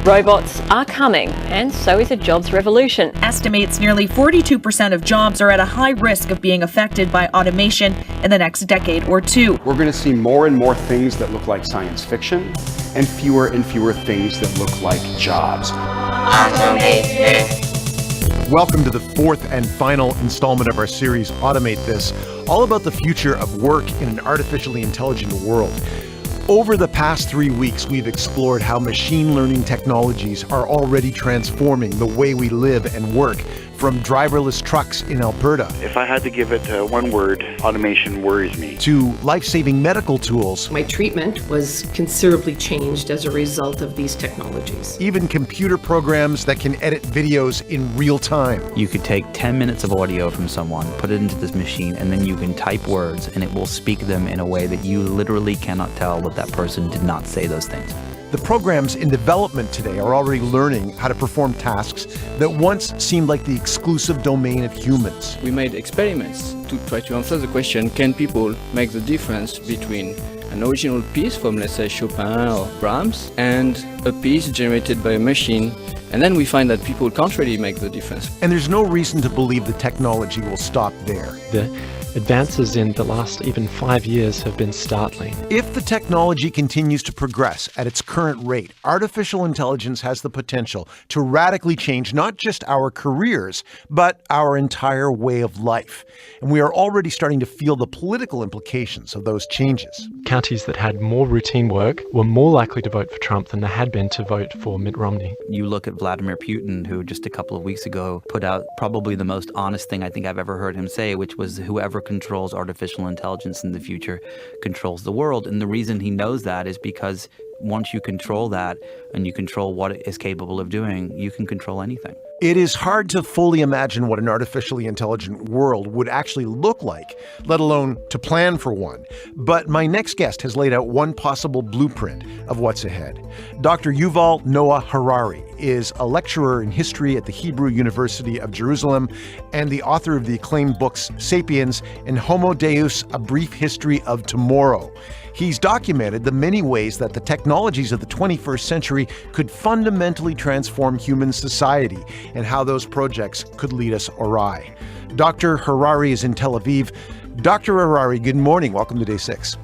Robots are coming, and so is a jobs revolution. Estimates nearly 42% of jobs are at a high risk of being affected by automation in the next decade or two. We're going to see more and more things that look like science fiction and fewer things that look like jobs. Welcome to the fourth and final installment of our series, Automate This, all about the future of work in an artificially intelligent world. Over the past 3 weeks, we've explored how machine learning technologies are already transforming the way we live and work, from driverless trucks in Alberta. If I had to give it one word, automation worries me. To life-saving medical tools. My treatment was considerably changed as a result of these technologies. Even computer programs that can edit videos in real time. You could take 10 minutes of audio from someone, put it into this machine, and then you can type words and it will speak them in a way that you literally cannot tell that person did not say those things. The programs in development today are already learning how to perform tasks that once seemed like the exclusive domain of humans. We made experiments to try to answer the question, can people make the difference between an original piece from, let's say, Chopin or Brahms and a piece generated by a machine? And then we find that people can't really make the difference. And there's no reason to believe the technology will stop there. The advances in the last even 5 years have been startling. If the technology continues to progress at its current rate, artificial intelligence has the potential to radically change not just our careers, but our entire way of life. And we are already starting to feel the political implications of those changes. Counties that had more routine work were more likely to vote for Trump than they had been to vote for Mitt Romney. You look at Vladimir Putin, who just a couple of weeks ago put out probably the most honest thing I think I've ever heard him say, which was whoever controls artificial intelligence in the future controls the world. And the reason he knows that is because once you control that and you control what it is capable of doing, you can control anything. It is hard to fully imagine what an artificially intelligent world would actually look like, let alone to plan for one. But my next guest has laid out one possible blueprint of what's ahead. Dr. Yuval Noah Harari is a lecturer in history at the Hebrew University of Jerusalem and the author of the acclaimed books Sapiens and Homo Deus, A Brief History of Tomorrow. He's documented the many ways that the technologies of the 21st century could fundamentally transform human society and how those projects could lead us awry. Dr. Harari is in Tel Aviv. Dr. Harari, good morning. Welcome to Day 6.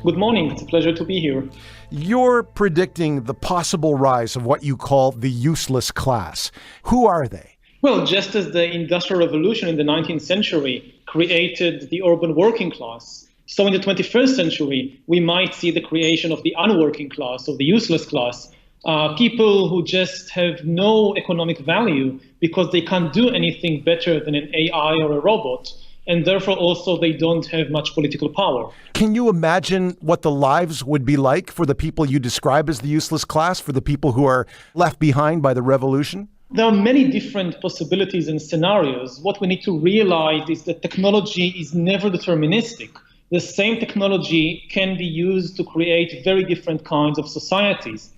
Good morning. It's a pleasure to be here. You're predicting the possible rise of what you call the useless class. Who are they? Well, just as the Industrial Revolution in the 19th century created the urban working class, so in the 21st century, we might see the creation of the unworking class, of the useless class, people who just have no economic value because they can't do anything better than an AI or a robot, and therefore also they don't have much political power. Can you imagine what the lives would be like for the people you describe as the useless class, for the people who are left behind by the revolution? There are many different possibilities and scenarios. What we need to realize is that technology is never deterministic. The same technology can be used to create very different kinds of societies.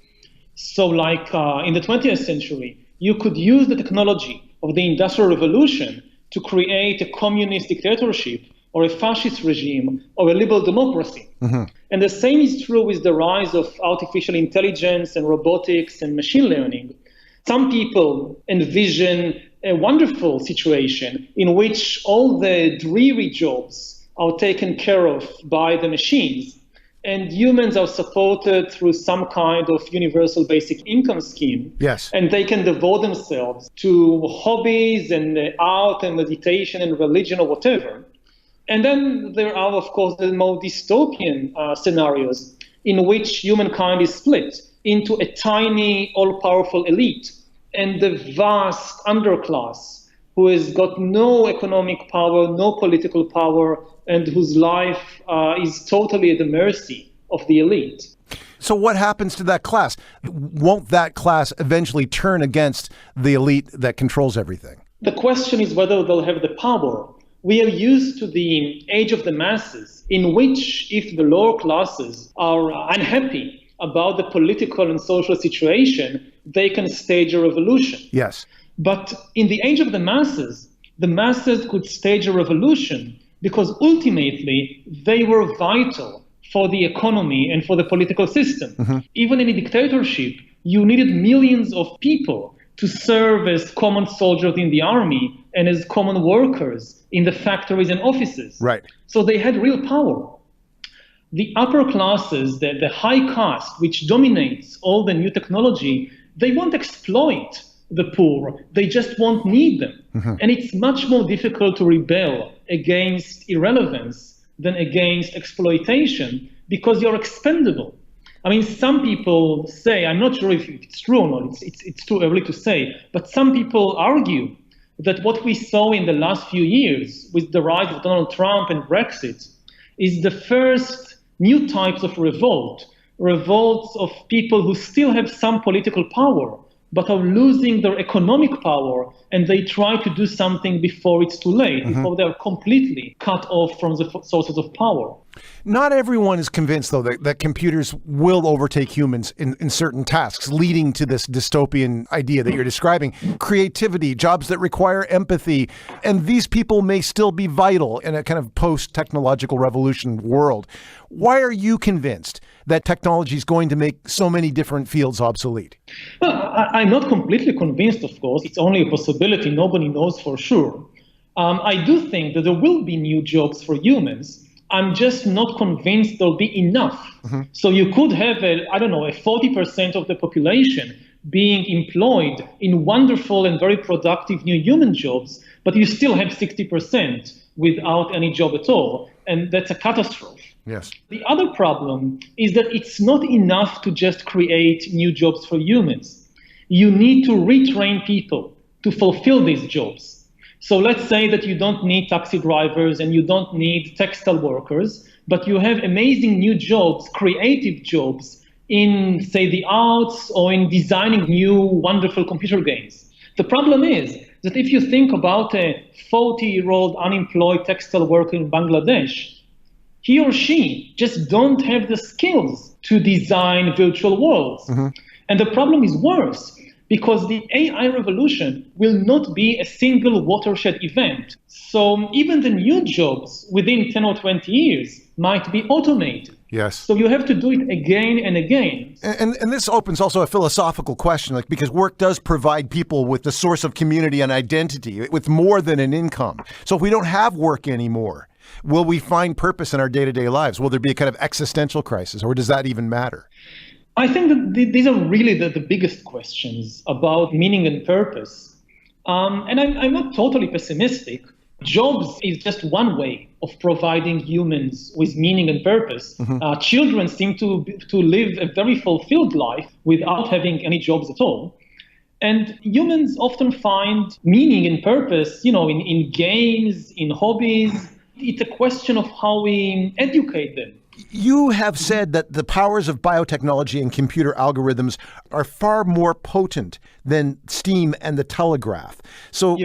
So like in the 20th century, you could use the technology of the Industrial Revolution to create a communist dictatorship or a fascist regime or a liberal democracy. Mm-hmm. And the same is true with the rise of artificial intelligence and robotics and machine learning. Some people envision a wonderful situation in which all the dreary jobs are taken care of by the machines, and humans are supported through some kind of universal basic income scheme. Yes. And they can devote themselves to hobbies and art and meditation and religion or whatever. And then there are, of course, the more dystopian scenarios in which humankind is split into a tiny, all-powerful elite and the vast underclass who has got no economic power, no political power, and whose life is totally at the mercy of the elite. So what happens to that class? Won't that class eventually turn against the elite that controls everything? The question is whether they'll have the power. We are used to the age of the masses, in which if the lower classes are unhappy about the political and social situation, they can stage a revolution. Yes. But in the age of the masses could stage a revolution because ultimately they were vital for the economy and for the political system. Mm-hmm. Even in a dictatorship, you needed millions of people to serve as common soldiers in the army and as common workers in the factories and offices. Right. So they had real power. The upper classes, the high caste, which dominates all the new technology, they won't exploit the poor. They just won't need them. And it's much more difficult to rebel against irrelevance than against exploitation because you're expendable. I mean, some people say, I'm not sure if it's true or not, it's too early to say, but some people argue that what we saw in the last few years with the rise of Donald Trump and Brexit is the first new types of revolts of people who still have some political power, but are losing their economic power, and they try to do something before it's too late, before they're completely cut off from the sources of power. Not everyone is convinced, though, that computers will overtake humans in certain tasks, leading to this dystopian idea that you're describing. Creativity, jobs that require empathy, and these people may still be vital in a kind of post-technological revolution world. Why are you convinced that technology is going to make so many different fields obsolete? Well, I'm not completely convinced, of course. It's only a possibility. Nobody knows for sure. I do think that there will be new jobs for humans. I'm just not convinced there'll be enough. So you could have, a 40% of the population being employed in wonderful and very productive new human jobs, but you still have 60% without any job at all. And that's a catastrophe. Yes. The other problem is that it's not enough to just create new jobs for humans. You need to retrain people to fulfill these jobs. So let's say that you don't need taxi drivers and you don't need textile workers, but you have amazing new jobs, creative jobs in, say, the arts or in designing new wonderful computer games. The problem is that if you think about a 40-year-old unemployed textile worker in Bangladesh, he or she just don't have the skills to design virtual worlds. And the problem is worse, because the AI revolution will not be a single watershed event. So even the new jobs within 10 or 20 years might be automated. Yes. So you have to do it again and again. And this opens also a philosophical question, because work does provide people with the source of community and identity, with more than an income. So if we don't have work anymore, will we find purpose in our day-to-day lives? Will there be a kind of existential crisis, or does that even matter? I think that these are really the biggest questions about meaning and purpose. And I'm not totally pessimistic. Jobs is just one way of providing humans with meaning and purpose. Children seem to live a very fulfilled life without having any jobs at all. And humans often find meaning and purpose, in games, in hobbies. It's a question of how we educate them. You have said that the powers of biotechnology and computer algorithms are far more potent than steam and the telegraph. So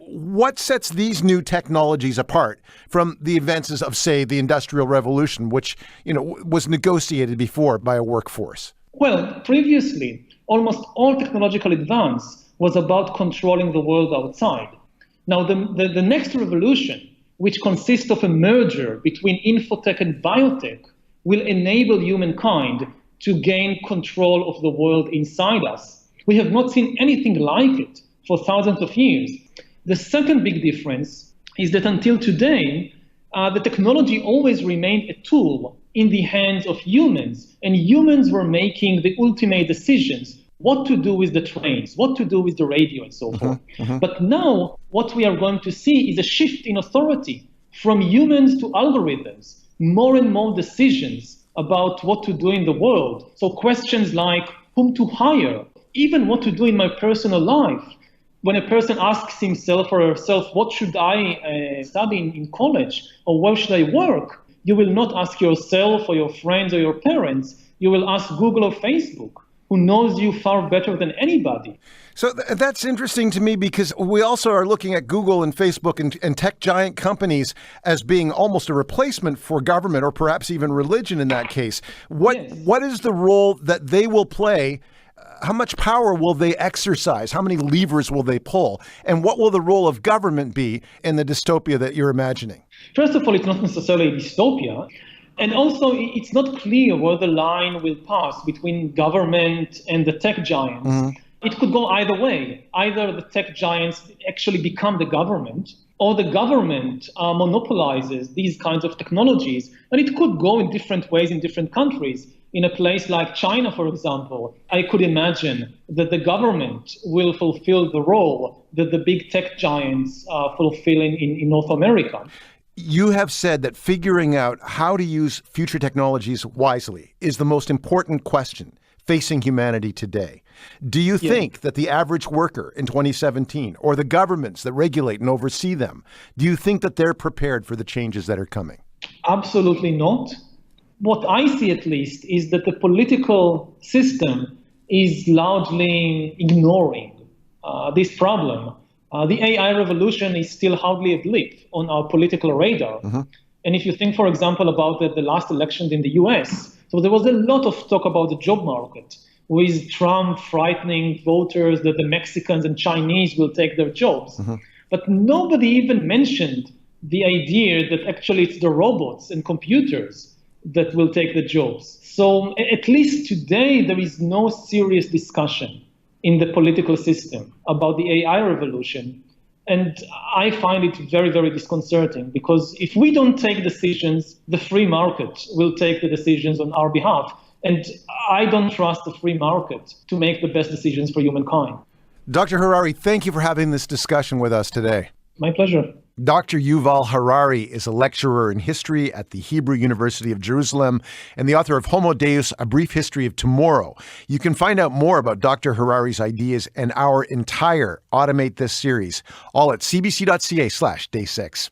what sets these new technologies apart from the advances of, say, the Industrial Revolution, which, was negotiated before by a workforce? Well, previously, almost all technological advance was about controlling the world outside. Now, the next revolution, which consists of a merger between infotech and biotech, will enable humankind to gain control of the world inside us. We have not seen anything like it for thousands of years. The second big difference is that until today, the technology always remained a tool in the hands of humans, and humans were making the ultimate decisions, what to do with the trains, what to do with the radio, and so forth. But now, what we are going to see is a shift in authority from humans to algorithms, more and more decisions about what to do in the world. So questions like whom to hire, even what to do in my personal life. When a person asks himself or herself, what should I study in college, or where should I work? You will not ask yourself or your friends or your parents. You will ask Google or Facebook, who knows you far better than anybody. So that's interesting to me, because we also are looking at Google and Facebook and tech giant companies as being almost a replacement for government, or perhaps even religion in that case. What is the role that they will play? How much power will they exercise? How many levers will they pull? And what will the role of government be in the dystopia that you're imagining? First of all, it's not necessarily a dystopia. And also, it's not clear where the line will pass between government and the tech giants. It could go either way. Either the tech giants actually become the government, or the government monopolizes these kinds of technologies. And it could go in different ways in different countries. In a place like China, for example, I could imagine that the government will fulfill the role that the big tech giants fulfill in North America. You have said that figuring out how to use future technologies wisely is the most important question facing humanity today. Do you think that the average worker in 2017, or the governments that regulate and oversee them, do you think that they're prepared for the changes that are coming? Absolutely not. What I see, at least, is that the political system is largely ignoring this problem. The AI revolution is still hardly a blip on our political radar. And if you think, for example, about the last elections in the US, so there was a lot of talk about the job market, with Trump frightening voters that the Mexicans and Chinese will take their jobs. But nobody even mentioned the idea that actually it's the robots and computers that will take the jobs. So at least today, there is no serious discussion in the political system about the AI revolution. And I find it very, very disconcerting, because if we don't take decisions, the free market will take the decisions on our behalf. And I don't trust the free market to make the best decisions for humankind. Dr. Harari, thank you for having this discussion with us today. My pleasure. Dr. Yuval Harari is a lecturer in history at the Hebrew University of Jerusalem and the author of Homo Deus, A Brief History of Tomorrow. You can find out more about Dr. Harari's ideas and our entire Automate This series, all at cbc.ca/day6.